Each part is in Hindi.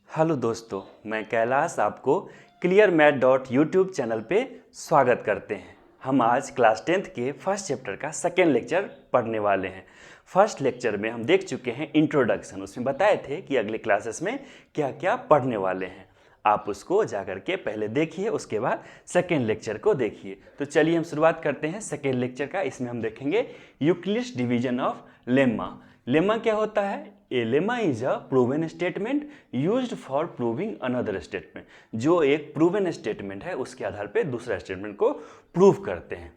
हेलो दोस्तों, मैं कैलाश आपको clear math dot YouTube channel पे स्वागत करते हैं। हम आज क्लास 10th के फर्स्ट चैप्टर का सेकेंड लेक्चर पढ़ने वाले हैं। फर्स्ट लेक्चर में हम देख चुके हैं इंट्रोडक्शन, उसमें बताए थे कि अगले क्लासेस में क्या क्या पढ़ने वाले हैं। आप उसको जाकर के पहले देखिए, उसके बाद सेकेंड लेक्चर को देखिए। तो चलिए हम शुरुआत करते हैं सेकेंड लेक्चर का। इसमें हम देखेंगे Euclid's division of lemma. Lemma क्या होता है? A lemma is a proven statement used for proving another statement. जो एक प्रूवन स्टेटमेंट है उसके आधार पे दूसरा स्टेटमेंट को प्रूव करते हैं।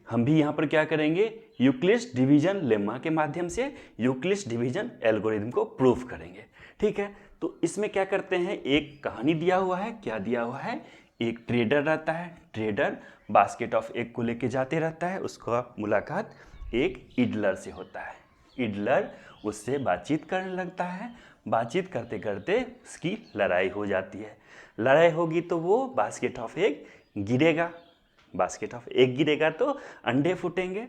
हम भी यहाँ पर क्या करेंगे? यूक्लिड्स डिवीजन लेम्मा के माध्यम से यूक्लिड्स डिवीजन एल्गोरिथम को प्रूव करेंगे। ठीक है, तो इसमें क्या करते हैं, एक कहानी दिया हुआ है। क्या दिया हुआ है? एक ट्रेडर रहता है, ट्रेडर बास्केट ऑफ एग को लेके जाते रहता है। उसका मुलाकात एक इडलर से होता है। इडलर उससे बातचीत करने लगता है। बातचीत करते करते उसकी लड़ाई हो जाती है। लड़ाई होगी तो वो बास्केट ऑफ एग गिरेगा। बास्केट ऑफ एग गिरेगा तो अंडे फूटेंगे।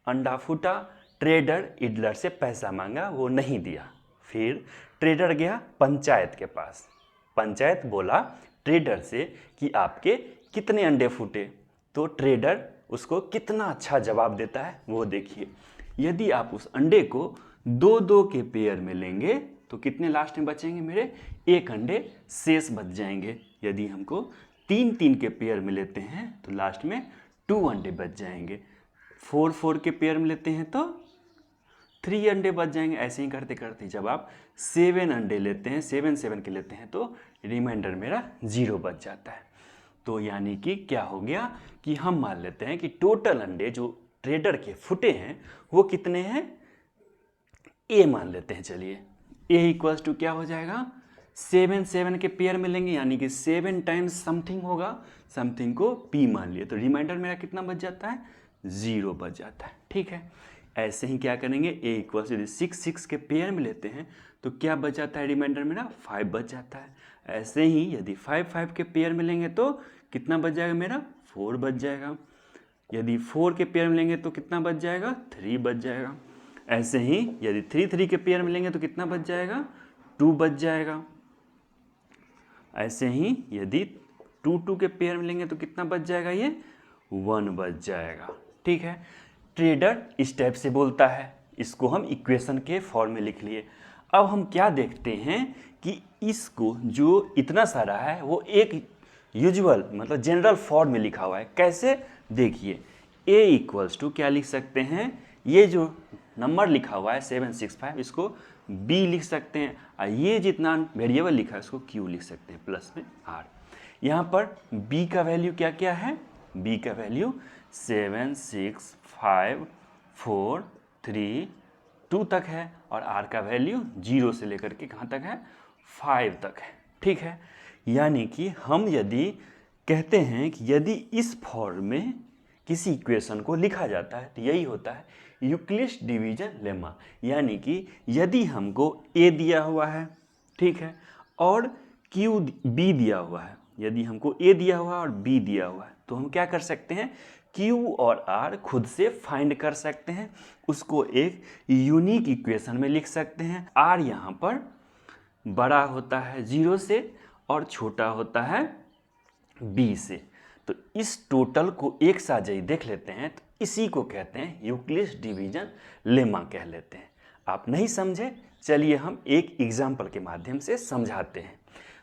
अंडा फूटा, ट्रेडर इडलर से पैसा मांगा, वो नहीं दिया। फिर ट्रेडर गया पंचायत के पास। पंचायत बोला ट्रेडर से कि आपके कितने अंडे फूटे। तो ट्रेडर उसको कितना अच्छा जवाब देता है वो देखिए। यदि आप उस अंडे को दो दो के पेयर में लेंगे तो कितने लास्ट में बचेंगे मेरे? एक अंडे शेष बच जाएंगे। यदि हमको तीन तीन के पेयर में लेते हैं तो लास्ट में 2 अंडे बच जाएंगे। 4 के पेयर में लेते हैं तो 3 अंडे बच जाएंगे। ऐसे ही करते करते जब आप 7 अंडे लेते हैं, 7 के लेते हैं तो रिमाइंडर मेरा 0 बच जाता है। तो यानी कि क्या हो गया कि हम मान लेते हैं कि टोटल अंडे जो ट्रेडर के फुटे हैं वो कितने हैं? ए मान लेते हैं। चलिए ए इक्वल्स टू क्या हो जाएगा? 7 के पेयर में लेंगे यानी कि 7 टाइम्स समथिंग होगा। समथिंग को पी मान लिए तो रिमाइंडर मेरा कितना बच जाता है? 0 बच जाता है। ठीक है, ऐसे ही क्या करेंगे? ए इक्वल्स यदि 6 के पेयर में लेते हैं तो क्या बच जाता है? रिमाइंडर मेरा 5 बच जाता है। ऐसे ही यदि 5 के पेयर में लेंगे तो कितना बच जाएगा मेरा? 4 बच जाएगा। यदि 4 के पेयर में लेंगे तो कितना बच जाएगा? 3 बच जाएगा। ऐसे ही यदि 3 के पेयर में लेंगे तो कितना बच जाएगा? 2 बच जाएगा। ऐसे ही यदि 2 के पेयर में लेंगे तो कितना बच जाएगा? ये 1 बच जाएगा। ठीक है, ट्रेडर इस टाइप से बोलता है। इसको हम इक्वेशन के फॉर्म में लिख लिए। अब हम क्या देखते हैं कि इसको जो इतना सारा है वो एक यूजुअल मतलब जनरल फॉर्म में लिखा हुआ है। कैसे? देखिए, a इक्वल्स टू क्या लिख सकते हैं? ये जो नंबर लिखा हुआ है 765 इसको b लिख सकते हैं, और ये जितना वेरिएबल लिखा है उसको q लिख सकते हैं प्लस में r। यहाँ पर b का वैल्यू क्या क्या है? b का वैल्यू 7 6 5 4 3 2 तक है, और r का वैल्यू 0 से लेकर के कहाँ तक है? 5 तक है। ठीक है, यानी कि हम यदि कहते हैं कि यदि इस फॉर्म में किसी इक्वेशन को लिखा जाता है तो यही होता है यूक्लिड्स डिवीजन लेम्मा। यानी कि यदि हमको a दिया हुआ है, ठीक है, और b दिया हुआ है, यदि हमको a दिया हुआ है और b दिया हुआ है तो हम क्या कर सकते हैं? q और r खुद से फाइंड कर सकते हैं, उसको एक यूनिक इक्वेशन में लिख सकते हैं। r यहाँ पर बड़ा होता है 0 से और छोटा होता है b से। तो इस टोटल को एक साथ यदि देख लेते हैं तो इसी को कहते हैं यूक्लिड्स डिवीजन लेम्मा कह लेते हैं। आप नहीं समझे? चलिए हम एक एग्जाम्पल के माध्यम से समझाते हैं।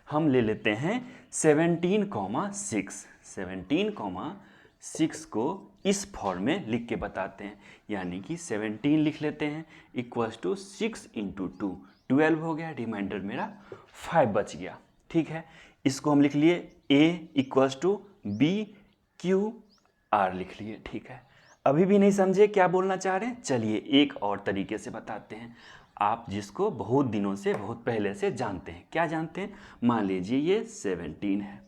हम ले लेते हैं 17,6। 17,6 को इस फॉर्म में लिख के बताते हैं। यानी कि 17 लिख लेते हैं इक्वल्स टू 6 इंटू 2 12 हो गया। रिमाइंडर मेरा 5 बच गया। ठीक है, इसको हम लिख लिए a equals to b q r लिख लिए। ठीक है, अभी भी नहीं समझे क्या बोलना चाह रहे हैं? चलिए एक और तरीके से बताते हैं, आप जिसको बहुत दिनों से बहुत पहले से जानते हैं। क्या जानते हैं? मान लीजिए ये 17 है।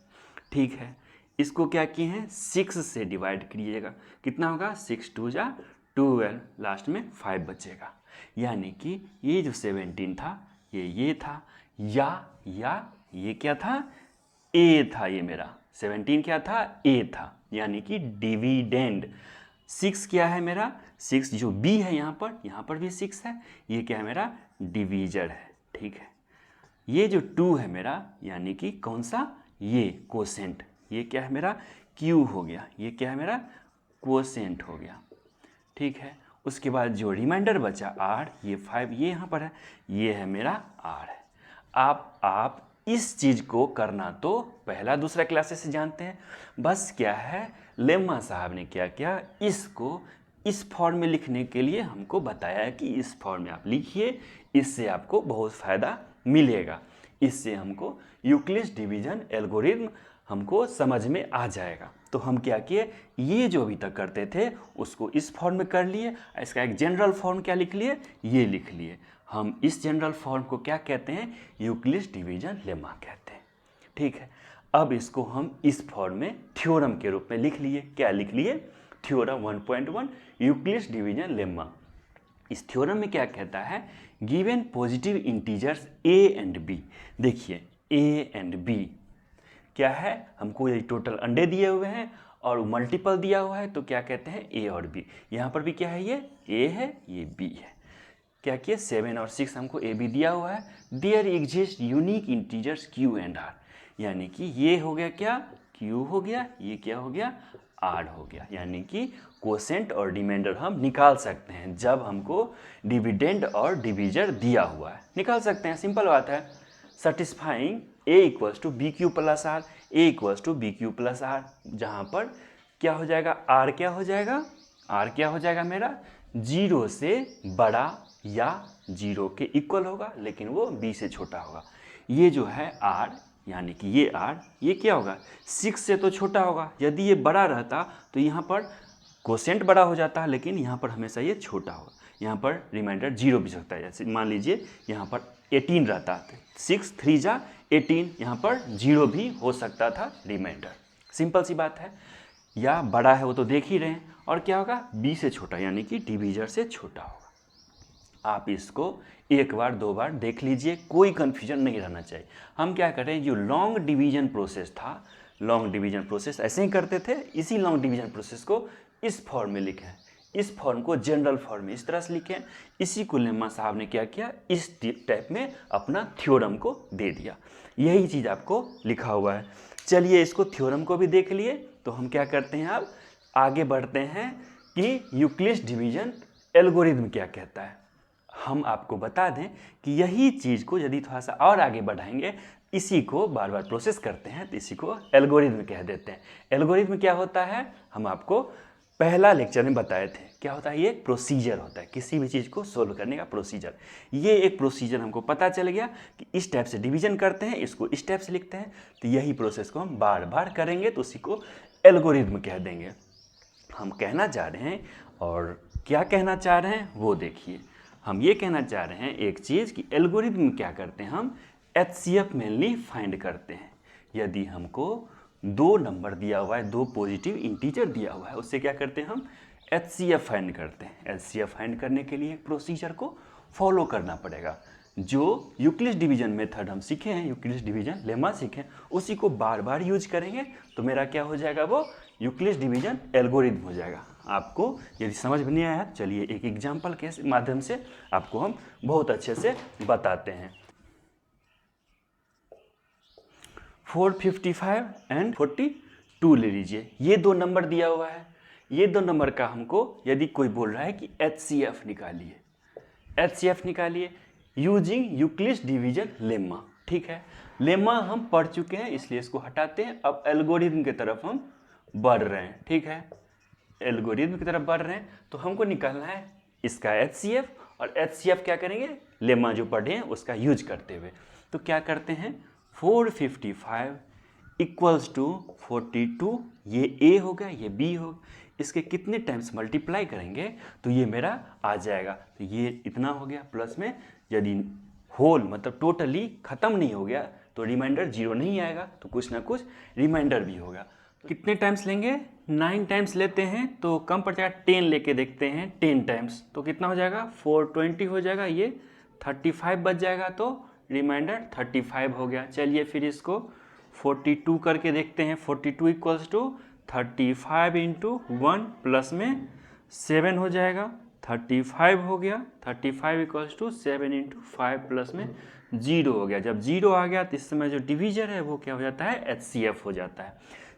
ठीक है, इसको क्या किए हैं? 6 से डिवाइड कीजिएगा, कितना होगा? 6 2 जा 12, लास्ट में 5 बचेगा। यानी कि ये जो 17 था ये था, या ये क्या था? a था। ये मेरा 17 क्या था? a था। यानी कि डिविडेंड 6 क्या है मेरा? 6 जो b है यहाँ पर भी 6 है। ये क्या है मेरा? डिवीजर है। ठीक है, ये जो 2 है मेरा, यानी कि कौन सा, ये कोसेंट, ये क्या है मेरा, Q हो गया, ये क्या है मेरा, कोसेंट हो गया, ठीक है। उसके बाद जो रिमाइंडर बचा R, ये 5 ये यहाँ पर है, ये है मेरा R है। आप इस चीज़ को करना तो पहला दूसरा क्लासेस से जानते हैं, बस क्या है, लेम्मा साहब ने क्या किया, इसको इस फॉर्म में लिखने के लिए हमको बताया कि इस फॉर्म में आप लिखिए, इससे आपको बहुत फ़ायदा मिलेगा, इससे हमको यूक्लिड्स डिवीजन एल्गोरिथम हमको समझ में आ जाएगा। तो हम क्या किए, ये जो अभी तक करते थे उसको इस फॉर्म में कर लिए, इसका एक जनरल फॉर्म क्या लिख लिए, ये लिख लिए। हम इस जनरल फॉर्म को क्या कहते हैं, यूक्लिड्स डिवीजन लेम्मा कहते हैं, ठीक है। अब इसको हम इस फॉर्म में थ्योरम के रूप में लिख लिए, क्या लिख लिए, थ्योरम 1.1 यूक्लिड्स डिवीजन लेम्मा। इस थ्योरम में क्या कहता है, given positive integers a and b, देखिए a एंड b क्या है, हमको ये टोटल अंडे दिए हुए हैं और मल्टीपल दिया हुआ है, तो क्या कहते हैं, a और b। यहाँ पर भी क्या है, ये a है, ये b है। क्या किया, 7 और 6 हमको a b दिया हुआ है। There exist unique integers q and r, यानी कि ये हो गया क्या, q हो गया, ये क्या हो गया, r हो गया, यानी कि कोसेंट और रिमाइंडर हम निकाल सकते हैं जब हमको डिविडेंड और डिवीजर दिया हुआ है, निकाल सकते हैं, सिंपल बात है। Satisfying a equals to B Q plus R, A equals to B Q plus R, जहाँ पर क्या हो जाएगा, r क्या हो जाएगा, r क्या हो जाएगा मेरा, 0 से बड़ा या 0 के इक्वल होगा, लेकिन वो b से छोटा होगा। ये जो है r, यानी कि ये r, ये क्या होगा, 6 से तो छोटा होगा। यदि ये बड़ा रहता तो यहाँ पर कोसेंट बड़ा हो जाता है, लेकिन यहाँ पर हमेशा ये छोटा होगा। यहाँ पर रिमाइंडर 0 भी सकता है, जैसे मान लीजिए यहाँ पर 18 रहता है, 6 3 जा 18, यहाँ पर 0 भी हो सकता था रिमाइंडर, सिंपल सी बात है। या बड़ा है वो तो देख ही रहे हैं, और क्या होगा, b से छोटा, यानी कि डिवीजर से छोटा होगा। आप इसको एक बार दो बार देख लीजिए, कोई कन्फ्यूजन नहीं रहना चाहिए। हम क्या करें, जो लॉन्ग डिवीजन प्रोसेस था, लॉन्ग डिवीजन प्रोसेस ऐसे ही करते थे, इसी लॉन्ग डिवीजन प्रोसेस को इस फॉर्म में लिखें, इस फॉर्म को जनरल फॉर्म में इस तरह से लिखें। इसी को लेम्मा साहब ने क्या किया, इस टाइप में अपना थ्योरम को दे दिया। यही चीज़ आपको लिखा हुआ है। चलिए इसको थ्योरम को भी देख लिए, तो हम क्या करते हैं, अब आगे बढ़ते हैं कि यूक्लिड्स डिवीजन एल्गोरिथम क्या कहता है। हम आपको बता दें कि यही चीज़ को यदि थोड़ा सा और आगे बढ़ाएंगे, इसी को बार बार प्रोसेस करते हैं तो इसी को एल्गोरिथम कह देते हैं। एल्गोरिथम क्या होता है, हम आपको पहला लेक्चर में बताए थे, क्या होता है, ये एक प्रोसीजर होता है, किसी भी चीज़ को सोल्व करने का प्रोसीजर। ये एक प्रोसीजर हमको पता चल गया कि इस टाइप से डिवीजन करते हैं, इसको इस टाइप से लिखते हैं, तो यही प्रोसेस को हम बार बार करेंगे तो उसी को एल्गोरिथम कह देंगे। हम कहना चाह रहे हैं, और क्या कहना चाह रहे हैं वो देखिए। हम ये कहना चाह रहे हैं एक चीज़ कि एल्गोरिथम में क्या करते हैं, हम HCF मेनली फाइंड करते हैं। यदि हमको 2 नंबर दिया हुआ है, 2 पॉजिटिव इंटीजर दिया हुआ है, उससे क्या करते हैं, हम HCF फाइंड करते हैं। HCF फाइंड करने के लिए एक प्रोसीजर को फॉलो करना पड़ेगा। जो यूक्लिड्स डिवीजन मेथड हम सीखे हैं, यूक्लिड्स डिवीजन लेम्मा सीखे, उसी को बार बार यूज करेंगे तो मेरा क्या हो जाएगा, वो यूक्लिड्स डिवीजन एल्गोरिथम हो जाएगा। आपको यदि समझ में नहीं आया, चलिए एक एग्जाम्पल के माध्यम से आपको हम बहुत अच्छे से बताते हैं। 455 एंड 42 ले लीजिए, ये 2 नंबर दिया हुआ है। ये 2 नंबर का हमको यदि कोई बोल रहा है कि HCF निकालिए, HCF निकालिए यूजिंग यूक्लिड्स डिवीजन लेम्मा, ठीक है। लेम्मा हम पढ़ चुके हैं, इसलिए इसको हटाते हैं। अब एल्गोरिथम की तरफ हम बढ़ रहे हैं, ठीक है। एल्गोरिथम की तरफ बढ़ रहे हैं तो हमको निकालना है इसका HCF, और HCF क्या करेंगे, लेम्मा जो पढ़े हैं उसका यूज करते हुए। तो क्या करते हैं, 455 इक्वल्स टू 42, ये A हो गया, ये B हो गया, इसके कितने टाइम्स मल्टीप्लाई करेंगे तो ये मेरा आ जाएगा। तो ये इतना हो गया, प्लस में यदि होल मतलब टोटली ख़त्म नहीं हो गया तो रिमाइंडर 0 नहीं आएगा, तो कुछ ना कुछ रिमाइंडर भी होगा। तो कितने टाइम्स लेंगे, 9 टाइम्स लेते हैं तो कम पड़ जाएगा, 10 लेके देखते हैं 10 टाइम्स, तो कितना हो जाएगा, 420 हो जाएगा, ये 35 बच जाएगा, तो रिमाइंडर 35 हो गया। चलिए फिर इसको 42 करके देखते हैं। 42 इक्वल्स टू 35 इंटू 1 प्लस में 7 हो जाएगा, 35 हो गया, 35 इक्वल्स टू 7 इंटू 5 प्लस में 0 हो गया। जब 0 आ गया तो इस समय जो डिवीजर है वो क्या हो जाता है, HCF हो जाता है।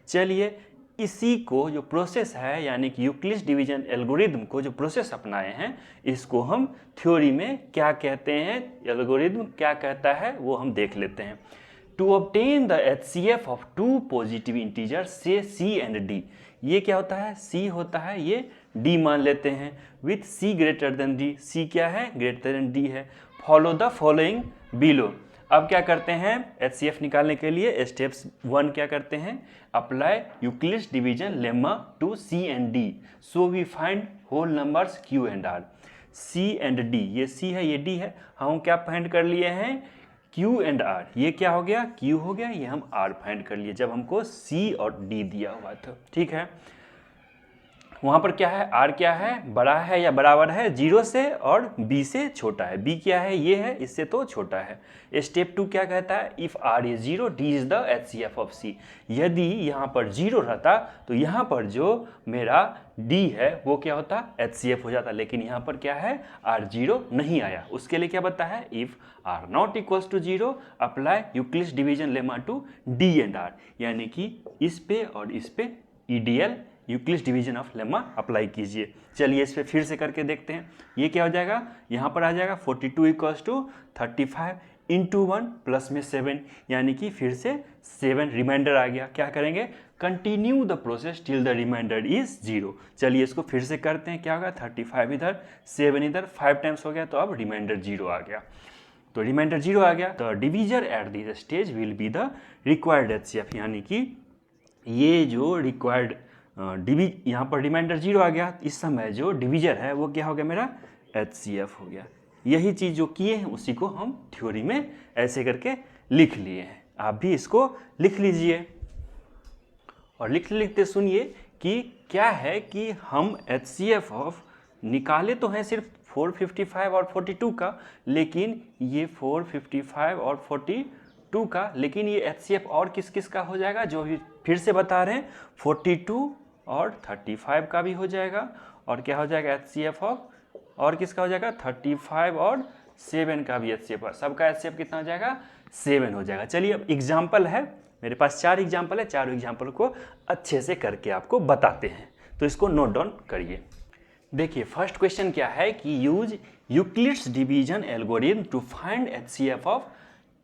चलिए इसी को जो प्रोसेस है यानी कि यूक्लिड्स डिवीजन एल्गोरिदम को जो प्रोसेस अपनाए हैं इसको हम थ्योरी में क्या कहते हैं, एल्गोरिदम क्या कहता है वो हम देख लेते हैं। To obtain the HCF of two positive integer say C and D, ये क्या होता है, C होता है, ये D मान लेते हैं, with C greater than D, C क्या है, ग्रेटर देन D है। Follow the following below. अब क्या करते हैं, HCF निकालने के लिए स्टेप्स 1 क्या करते हैं, apply Euclid's division lemma to C and D, so we find whole numbers Q and R। C and D, ये C है ये D है, हम क्या फाइंड कर लिए हैं, Q एंड R। ये क्या हो गया, Q हो गया, ये हम R फाइंड कर लिए जब हमको C और D दिया हुआ था। ठीक है, वहाँ पर क्या है, R क्या है, बड़ा है या बराबर है 0 से और B से छोटा है। B क्या है, ये है, इससे तो छोटा है। स्टेप 2 क्या कहता है, if R is 0 D is the HCF of C। यदि यहाँ पर 0 रहता तो यहाँ पर जो मेरा D है वो क्या होता, HCF हो जाता, लेकिन यहाँ पर क्या है, R 0 नहीं आया। उसके लिए क्या बता है, if R not equals to 0 apply Euclid's division lemma to D and R, यानी कि इस पे और इस पे EDL Euclid's division of lemma apply कीजिए। चलिए इस पे फिर से करके देखते हैं, ये क्या हो जाएगा, यहाँ पर आ जाएगा 42 इक्वल्स टू 35 इंटू 1 प्लस में 7, यानी कि फिर से 7 रिमाइंडर आ गया। क्या करेंगे, continue the process till the remainder is 0। चलिए इसको फिर से करते हैं, क्या होगा, 35 इधर 7 इधर 5 टाइम्स हो गया, तो अब रिमाइंडर 0 आ गया। तो रिमाइंडर 0 आ गया, the divisor at this stage will be the required HCF, यानी कि ये जो रिक्वायर्ड यहाँ पर रिमाइंडर 0 आ गया, इस समय जो डिवीजर है वो क्या हो गया, मेरा HCF हो गया। यही चीज़ जो किए हैं उसी को हम थ्योरी में ऐसे करके लिख लिए हैं। आप भी इसको लिख लीजिए और लिखते लिखते सुनिए कि क्या है कि हम HCF ऑफ निकाले तो हैं सिर्फ 455 और 42 का, लेकिन ये 455 और 42 का, लेकिन ये HCF और किस किस का हो जाएगा, जो भी फिर से बता रहे हैं 42 और 35 का भी हो जाएगा, और क्या हो जाएगा HCF ऑफ, और किसका हो जाएगा 35 और 7 का भी HCF, सबका HCF कितना हो जाएगा, 7 हो जाएगा। चलिए अब एग्जाम्पल है, मेरे पास 4 एग्जाम्पल है, चारों एग्जाम्पल को अच्छे से करके आपको बताते हैं, तो इसको नोट डाउन करिए। देखिए फर्स्ट क्वेश्चन क्या है कि use Euclid's division algorithm to find HCF of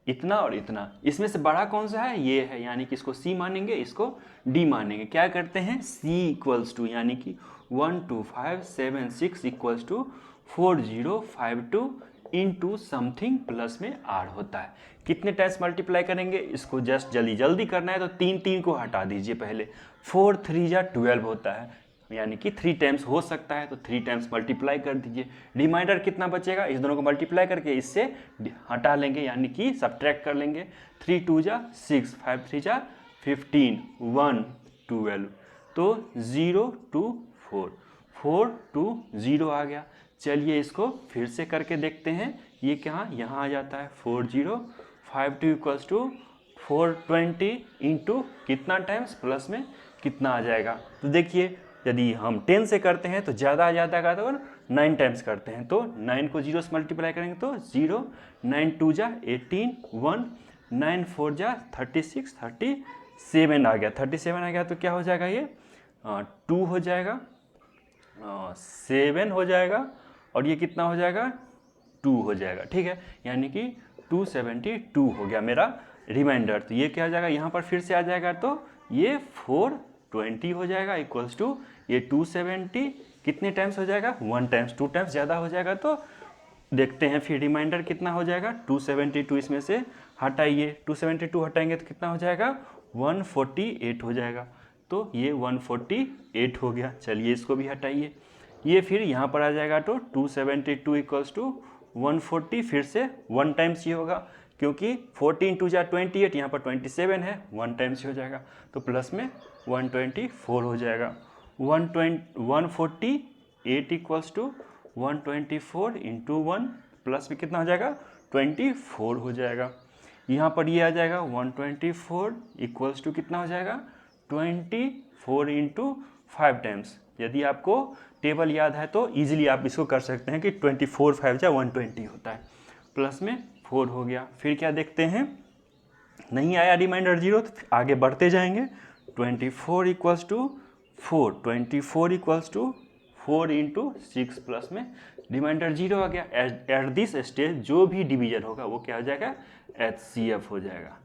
इतना और इतना, इसमें से बड़ा कौन सा है, ये है, यानी कि इसको C मानेंगे, इसको D मानेंगे। क्या करते हैं, C इक्वल्स टू यानी कि 12576 equals to 4052 into something plus में R होता है। कितने टाइम्स मल्टीप्लाई करेंगे, इसको जस्ट जल्दी जल्दी करना है तो 3 को हटा दीजिए पहले, 4 3 जा 12 होता है, यानी कि 3 टाइम्स हो सकता है, तो 3 टाइम्स मल्टीप्लाई कर दीजिए। रिमाइंडर कितना बचेगा, इस दोनों को मल्टीप्लाई करके इससे हटा लेंगे, यानी कि सब्ट्रैक्ट कर लेंगे। 3 2 जा 6, 5 3 जा 15, 1 12, तो 0 2 4, 4 2 0 आ गया। चलिए इसको फिर से करके देखते हैं, ये क्या यहाँ आ जाता है 4052 इक्वल्स टू 420 इंटू कितना टाइम्स प्लस में कितना आ जाएगा। तो देखिए यदि हम 10 से करते हैं तो ज़्यादा आ जाता है, तो 9 टाइम्स करते हैं तो 9 को 0 से मल्टीप्लाई करेंगे तो 0, 9 2 जा 18, 1, 9 4 जा 36, 37 आ गया, 37 आ गया तो क्या हो जाएगा, ये 2 हो जाएगा, 7 हो जाएगा, और ये कितना हो जाएगा 2 हो जाएगा। ठीक है, यानी कि 272 हो गया मेरा रिमाइंडर। तो ये क्या हो जाएगा, यहाँ पर फिर से आ जाएगा तो ये 420 हो जाएगा इक्वल्स टू ये 270 कितने टाइम्स हो जाएगा, 1 टाइम्स, 2 टाइम्स ज़्यादा हो जाएगा तो देखते हैं फिर रिमाइंडर कितना हो जाएगा। 272 इसमें से हटाइए, 272 हटाएंगे तो कितना हो जाएगा, 148 हो जाएगा, तो ये 148 हो गया। चलिए इसको भी हटाइए, ये फिर यहाँ पर आ जाएगा तो 272 इक्वल्स टू 140, फिर से 1 टाइम्स ये होगा, क्योंकि 14 2 जा 28, यहाँ पर 27 है, 1 टाइम्स ही हो जाएगा, तो प्लस में 124 हो जाएगा। 148 इक्वल्स टू 124 इंटू 1 प्लस में कितना हो जाएगा, 24 हो जाएगा। यहाँ पर ये आ जाएगा 124 इक्वल्स टू कितना हो जाएगा, 24 इंटू 5 टाइम्स। यदि आपको टेबल याद है तो ईजिली आप इसको कर सकते हैं कि 24 5 या 120 होता है, प्लस में 4 हो गया। फिर क्या देखते हैं, नहीं आया रिमाइंडर 0 तो आगे बढ़ते जाएंगे। 24 equals to 4, 24 equals to 4 into 6 plus में रिमाइंडर 0 आ गया। एट दिस स्टेज जो भी डिवीजन होगा वो क्या हो जाएगा, HCF हो जाएगा।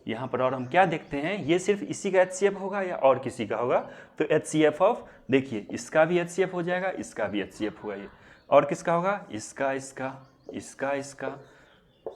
यहाँ पर और हम क्या देखते हैं, ये सिर्फ इसी का HCF होगा या और किसी का होगा, तो HCF ऑफ, देखिए इसका भी HCF हो जाएगा, इसका भी HCF होगा, ये और किसका होगा, इसका इसका इसका इसका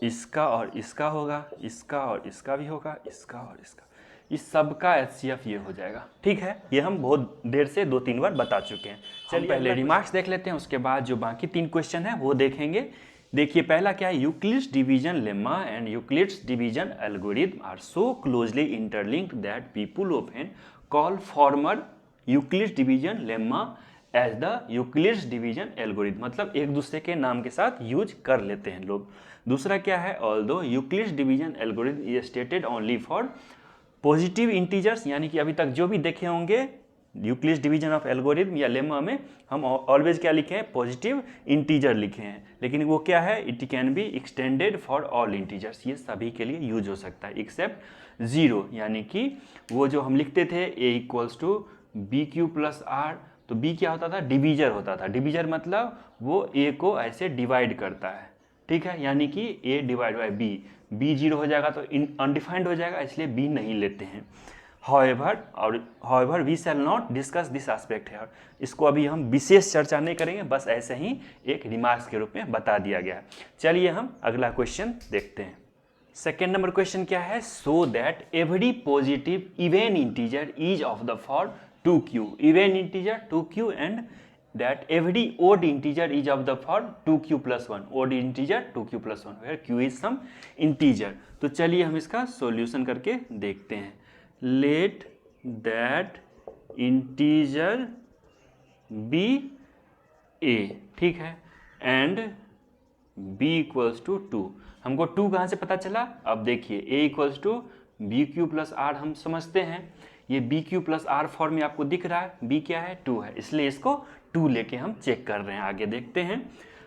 इसका और इसका होगा, इसका और इसका भी होगा, इसका और इसका, इस सब का HCF ये हो जाएगा। ठीक है, ये हम बहुत देर से 2-3 बार बता चुके हैं। चलिए पहले रिमार्क्स देख लेते हैं, उसके बाद जो बाकी 3 क्वेश्चन है वो देखेंगे। देखिए पहला क्या है, Euclid's division lemma and Euclid's division algorithm are so closely interlinked that people often call former Euclid's division lemma as the Euclid's division algorithm, मतलब एक दूसरे के नाम के साथ यूज कर लेते हैं लोग। दूसरा क्या है, although Euclid's division algorithm is stated only for positive integers, यानी कि अभी तक जो भी देखे होंगे यूक्लिड्स डिवीजन ऑफ एल्गोरिथम या लेमा में हम ऑलवेज क्या लिखे हैं, पॉजिटिव इंटीजर लिखे हैं, लेकिन वो क्या है, it can be extended for all integers, ये सभी के लिए यूज हो सकता है एक्सेप्ट 0, यानी कि वो जो हम लिखते थे a equals to B Q plus r, तो b क्या होता था, डिवीजर होता था। डिवीजर मतलब वो a को ऐसे डिवाइड करता है, ठीक है, यानी कि a डिवाइड बाई b 0 हो जाएगा तो अनडिफाइंड हो जाएगा, इसलिए b नहीं लेते हैं। however we shall not discuss this aspect here, इसको अभी हम विशेष चर्चा नहीं करेंगे, बस ऐसे ही एक रिमार्क्स के रूप में बता दिया गया है। चलिए हम अगला क्वेश्चन देखते हैं। सेकेंड नंबर क्वेश्चन क्या है, so that every positive even integer is of the form 2q, even integer 2q and that every odd integer is of the form 2q plus 1, odd integer 2q plus 1 where q is some integer। तो चलिए हम इसका सॉल्यूशन करके देखते हैं। let that integer be a, ठीक है, and b equals to 2। हमको 2 कहाँ से पता चला, अब देखिए a equals to bq plus r हम समझते हैं, ये b Q plus r form में आपको दिख रहा है, b क्या है 2 है, इसलिए इसको 2 लेके हम चेक कर रहे हैं। आगे देखते हैं,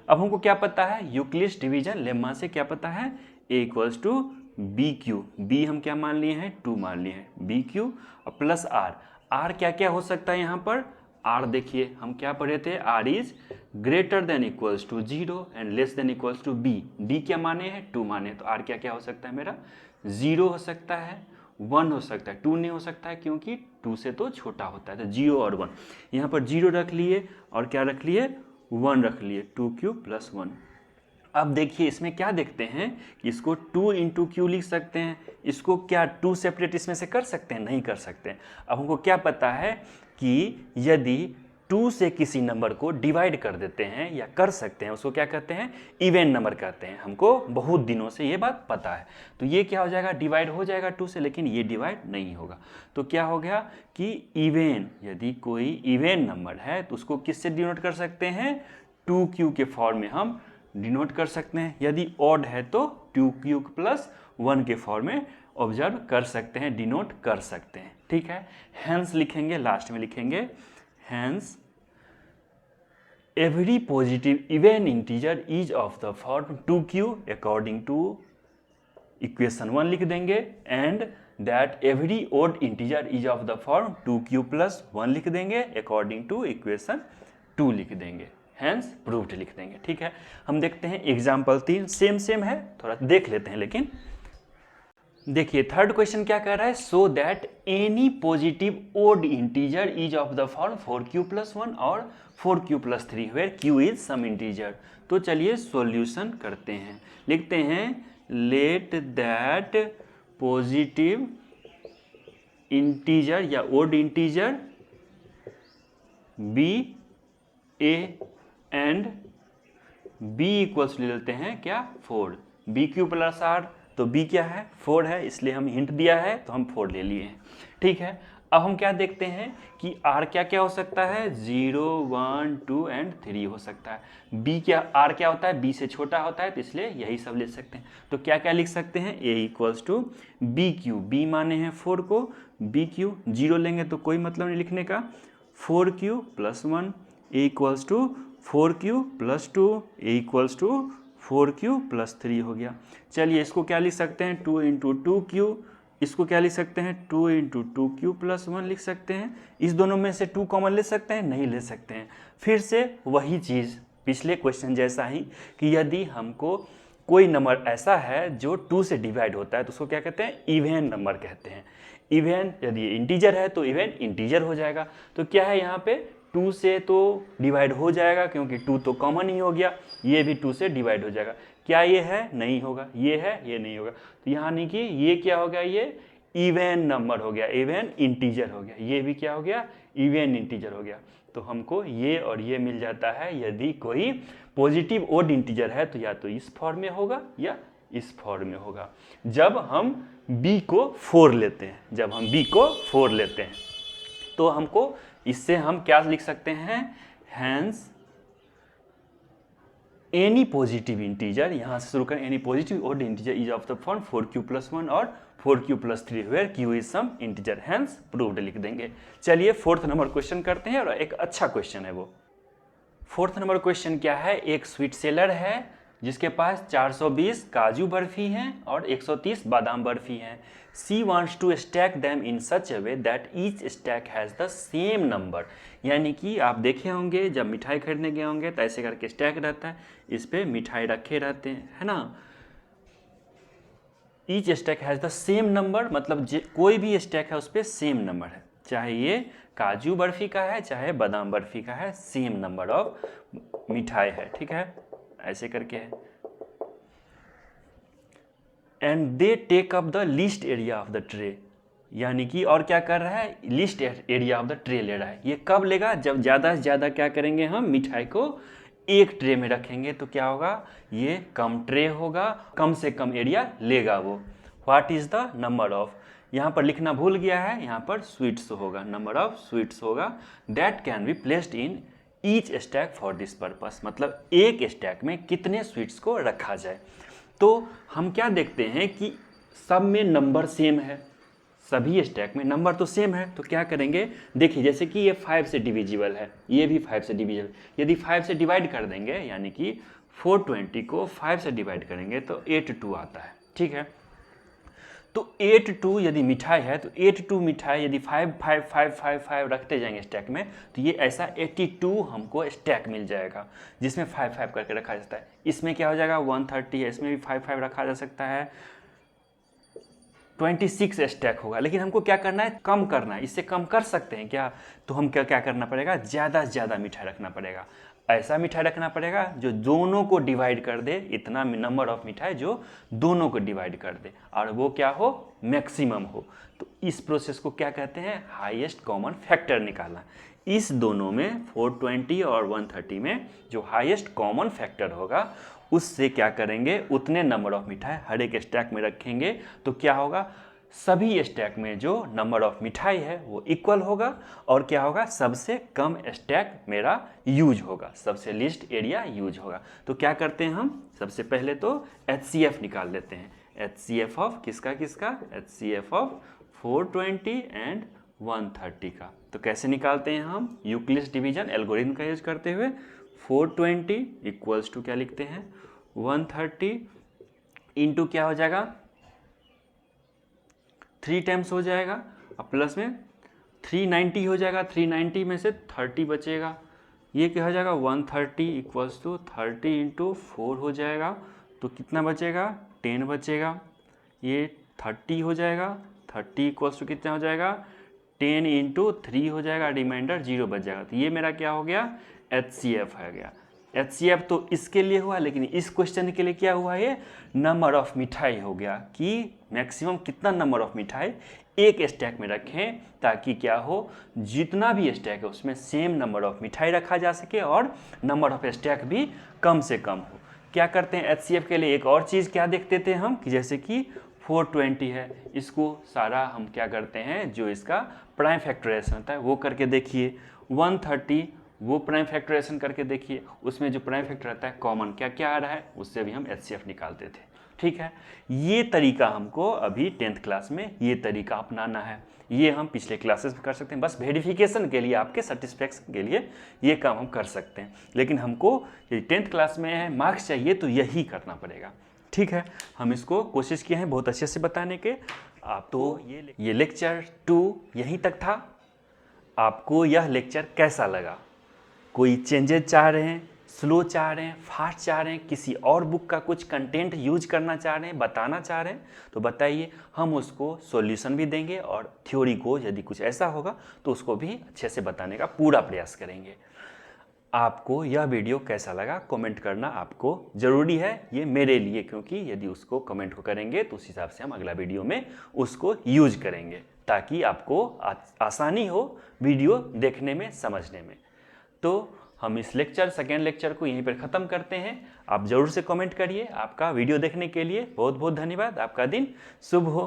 अब हमको क्या पता है, यूक्लिड्स डिवीजन लेम्मा से क्या पता है, a equals to B q, b हम क्या मान लिए हैं, 2 मान लिए हैं, बी क्यू और प्लस आर, आर क्या क्या हो सकता है यहाँ पर, आर देखिए हम क्या पढ़े थे, r is greater than equals to 0 and less than equals to b, d क्या माने हैं, 2 माने, तो आर क्या क्या हो सकता है मेरा, 0 हो सकता है, 1 हो सकता है, 2 नहीं हो सकता है क्योंकि 2 से तो छोटा होता है, तो 0 और 1, यहाँ पर 0 रख लिए और क्या रख लिए, 1 रख लिए, 2q प्लस 1। अब देखिए इसमें क्या देखते हैं कि इसको 2 इंटू क्यू लिख सकते हैं, इसको क्या 2 सेपरेट इसमें से कर सकते हैं, नहीं कर सकते हैं। अब हमको क्या पता है कि यदि 2 से किसी नंबर को डिवाइड कर देते हैं या कर सकते हैं, उसको क्या कहते हैं, इवन नंबर कहते हैं, हमको बहुत दिनों से ये बात पता है। तो ये क्या हो जाएगा, डिवाइड हो जाएगा 2 से, लेकिन ये डिवाइड नहीं होगा। तो क्या हो गया कि इवन, यदि कोई इवन नंबर है तो उसको किससे डिनोट कर सकते हैं, 2q के फॉर्म में हम डिनोट कर सकते हैं, यदि ऑड है तो 2q प्लस 1 के फॉर्म में ऑब्जर्व कर सकते हैं, डिनोट कर सकते हैं, ठीक है। हेंस लिखेंगे, लास्ट में लिखेंगे hence every positive even integer is of the form 2q according to equation 1 लिख देंगे, and that every odd integer is of the form 2q plus 1 लिख देंगे according to equation 2 लिख देंगे, hence proved लिख देंगे, ठीक है। हम देखते हैं एग्जाम्पल 3, सेम है, थोड़ा देख लेते हैं। लेकिन देखिए थर्ड क्वेश्चन क्या कह रहा है, so that any positive odd integer is of the form 4q plus 1 और 4q plus 3 where q is some integer. तो चलिए सॉल्यूशन करते हैं, लिखते हैं लेट दैट पॉजिटिव इंटीजर या odd integer be a and b equals ले लेते हैं क्या 4, bq प्लस r, तो b क्या है 4 है, इसलिए हम हिंट दिया है तो हम 4 ले लिए हैं, ठीक है। अब हम क्या देखते हैं कि r क्या क्या हो सकता है, 0 1 2 एंड 3 हो सकता है, b क्या, r क्या होता है, b से छोटा होता है, तो इसलिए यही सब ले सकते हैं। तो क्या क्या लिख सकते हैं, a equals to B q, b माने हैं 4 को, bq 0 लेंगे तो कोई मतलब नहीं लिखने का, 4q plus 1 a equals to 4q plus 2, a equals to 4q plus 3 हो गया। चलिए इसको क्या लिख सकते हैं, 2 इंटू 2q, इसको क्या लिख सकते हैं, 2 इंटू 2q प्लस 1 लिख सकते हैं। इस दोनों में से 2 कॉमन ले सकते हैं, नहीं ले सकते हैं। फिर से वही चीज़ पिछले क्वेश्चन जैसा ही कि यदि हमको कोई नंबर ऐसा है जो 2 से डिवाइड होता है तो उसको क्या कहते हैं, इवन नंबर कहते हैं। इवन यदि इंटीजर है तो इवन इंटीजर हो जाएगा। तो क्या है यहाँ पे, 2 से तो डिवाइड हो जाएगा क्योंकि 2 तो कॉमन ही हो गया, ये भी 2 से डिवाइड हो जाएगा। क्या ये है, नहीं होगा, ये है, ये नहीं होगा। तो यानी कि ये क्या हो गया, ये इवन नंबर हो गया, इवन इंटीजर हो गया। ये भी क्या हो गया, इवन इंटीजर हो गया। तो हमको ये और ये मिल जाता है। यदि कोई पॉजिटिव ओड इंटीजर है तो या तो इस फॉर्म में होगा या इस फॉर्म में होगा, जब हम b को 4 लेते हैं, जब हम b को 4 लेते हैं। तो हमको इससे हम क्या लिख सकते हैं, हैंस एनी पॉजिटिव इंटीजर, यहाँ से शुरू करें, any positive odd integer is of the form 4q plus 1 और 4q plus 3 where q is some integer, hence proved लिख देंगे। चलिए 4th नंबर क्वेश्चन करते हैं और एक अच्छा क्वेश्चन है वो। 4th नंबर क्वेश्चन क्या है, एक स्वीट सेलर है जिसके पास 420 काजू बर्फी हैं और 130 बादाम बर्फी हैं। She wants to stack them in such a way that each stack has the same number. यानी कि आप देखे होंगे जब मिठाई खरीदने गए होंगे तो ऐसे करके स्टैक रहता है, इस पर मिठाई रखे रहते हैं, है ना। Each stack has the same number, मतलब कोई भी स्टैक है उस पर सेम नंबर है, चाहे ये काजू बर्फी का है चाहे बादाम बर्फी का है, सेम नंबर ऑफ मिठाई है, ठीक है, ऐसे करके है। And they take up the least area of the tray, यानी कि और क्या कर रहा है, least area of the tray ले रहा है। ये कब लेगा, जब ज़्यादा से ज़्यादा क्या करेंगे, हम मिठाई को एक ट्रे में रखेंगे तो क्या होगा, ये कम ट्रे होगा, कम से कम एरिया लेगा वो। What is the number of, यहाँ पर लिखना भूल गया है, यहाँ पर स्वीट्स होगा, नंबर ऑफ स्वीट्स होगा, that can be placed in each stack for this purpose, मतलब एक स्टैक में कितने स्वीट्स को रखा जाए। तो हम क्या देखते हैं कि सब में नंबर सेम है, सभी स्टैक में नंबर तो सेम है, तो क्या करेंगे, देखिए जैसे कि ये 5 से डिविजिबल है, ये भी 5 से डिविजिबल, यदि 5 से डिवाइड कर देंगे यानी कि 420 को 5 से डिवाइड करेंगे तो 82 आता है, ठीक है। तो 82 यदि मिठाई है तो 82 मिठाई यदि 5 5 5 5 5 रखते जाएंगे स्टैक में तो ये ऐसा 82 हमको स्टैक मिल जाएगा जिसमें 5 5 करके रखा जाता है। इसमें क्या हो जाएगा, 130 है, इसमें भी 5 5 रखा जा सकता है, 26 स्टैक होगा। लेकिन हमको क्या करना है, कम करना है, इससे कम कर सकते हैं क्या, तो हम क्या करना पड़ेगा, ज़्यादा से ज़्यादा मिठाई रखना पड़ेगा, ऐसा मिठाई रखना पड़ेगा जो दोनों को डिवाइड कर दे, इतना नंबर ऑफ मिठाई जो दोनों को डिवाइड कर दे और वो क्या हो, मैक्सिमम हो। तो इस प्रोसेस को क्या कहते हैं, हाईएस्ट कॉमन फैक्टर निकालना। इस दोनों में 420 और 130 में जो हाईएस्ट कॉमन फैक्टर होगा उससे क्या करेंगे, उतने नंबर ऑफ मिठाई हर एक स्टैक में रखेंगे तो क्या होगा, सभी स्टैक में जो नंबर ऑफ मिठाई है वो इक्वल होगा और क्या होगा, सबसे कम स्टैक मेरा यूज होगा, सबसे लीस्ट एरिया यूज होगा। तो क्या करते हैं हम, सबसे पहले तो HCF निकाल लेते हैं। HCF ऑफ किसका किसका, HCF ऑफ 420 एंड 130 का। तो कैसे निकालते हैं हम, यूक्लिड्स डिवीजन एल्गोरिथम का यूज करते हुए 420 इक्वल्स टू क्या लिखते हैं, 130 इंटू क्या हो जाएगा, 3 टाइम्स हो जाएगा और प्लस में 390 हो जाएगा, 390 में से 30 बचेगा, ये क्या हो जाएगा 130 इक्वल्स टू 30 इंटू 4 हो जाएगा, तो कितना बचेगा 10 बचेगा, ये 30 हो जाएगा, 30 इक्वल्स टू कितना हो जाएगा 10 इंटू 3 हो जाएगा, रिमाइंडर 0 बच जाएगा। तो ये मेरा क्या हो गया, HCF है गया। HCF तो इसके लिए हुआ, लेकिन इस क्वेश्चन के लिए क्या हुआ, ये नंबर ऑफ मिठाई हो गया कि मैक्सिमम कितना नंबर ऑफ मिठाई एक स्टैक में रखें ताकि क्या हो, जितना भी स्टैक है उसमें सेम नंबर ऑफ मिठाई रखा जा सके और नंबर ऑफ स्टैक भी कम से कम हो। क्या करते हैं HCF के लिए एक और चीज़ क्या देखते थे हम, कि जैसे कि 420 है, इसको सारा हम क्या करते हैं, जो इसका प्राइम फैक्टराइजेशन होता है वो करके देखिए, 130 वो प्राइम फैक्टराइजेशन करके देखिए, उसमें जो प्राइम फैक्टर रहता है कॉमन क्या क्या आ रहा है, उससे भी हम HCF निकालते थे। ठीक है, ये तरीका हमको अभी 10th क्लास में ये तरीका अपनाना है। ये हम पिछले क्लासेस में कर सकते हैं, बस वेरिफिकेशन के लिए, आपके सेटिस्फेक्शन के लिए ये काम हम कर सकते हैं। लेकिन हमको ये 10th क्लास में है, मार्क्स चाहिए, तो यही करना पड़ेगा। ठीक है, हम इसको कोशिश किए हैं बहुत अच्छे से बताने के। आप तो ये लेक्चर 2 यहीं तक था। आपको यह लेक्चर कैसा लगा? कोई चेंजेस चाह रहे हैं, स्लो चाह रहे हैं, फास्ट चाह रहे हैं, किसी और बुक का कुछ कंटेंट यूज करना चाह रहे हैं, बताना चाह रहे हैं, तो बताइए, हम उसको सॉल्यूशन भी देंगे और थ्योरी को यदि कुछ ऐसा होगा तो उसको भी अच्छे से बताने का पूरा प्रयास करेंगे। आपको यह वीडियो कैसा लगा कमेंट करना आपको ज़रूरी है, ये मेरे लिए, क्योंकि यदि उसको कमेंट को करेंगे तो उस हिसाब से हम अगला वीडियो में उसको यूज करेंगे, ताकि आपको आसानी हो वीडियो देखने में, समझने में। तो हम इस सेकेंड लेक्चर को यहीं पर ख़त्म करते हैं। आप ज़रूर से कमेंट करिए। आपका वीडियो देखने के लिए बहुत बहुत धन्यवाद। आपका दिन शुभ हो।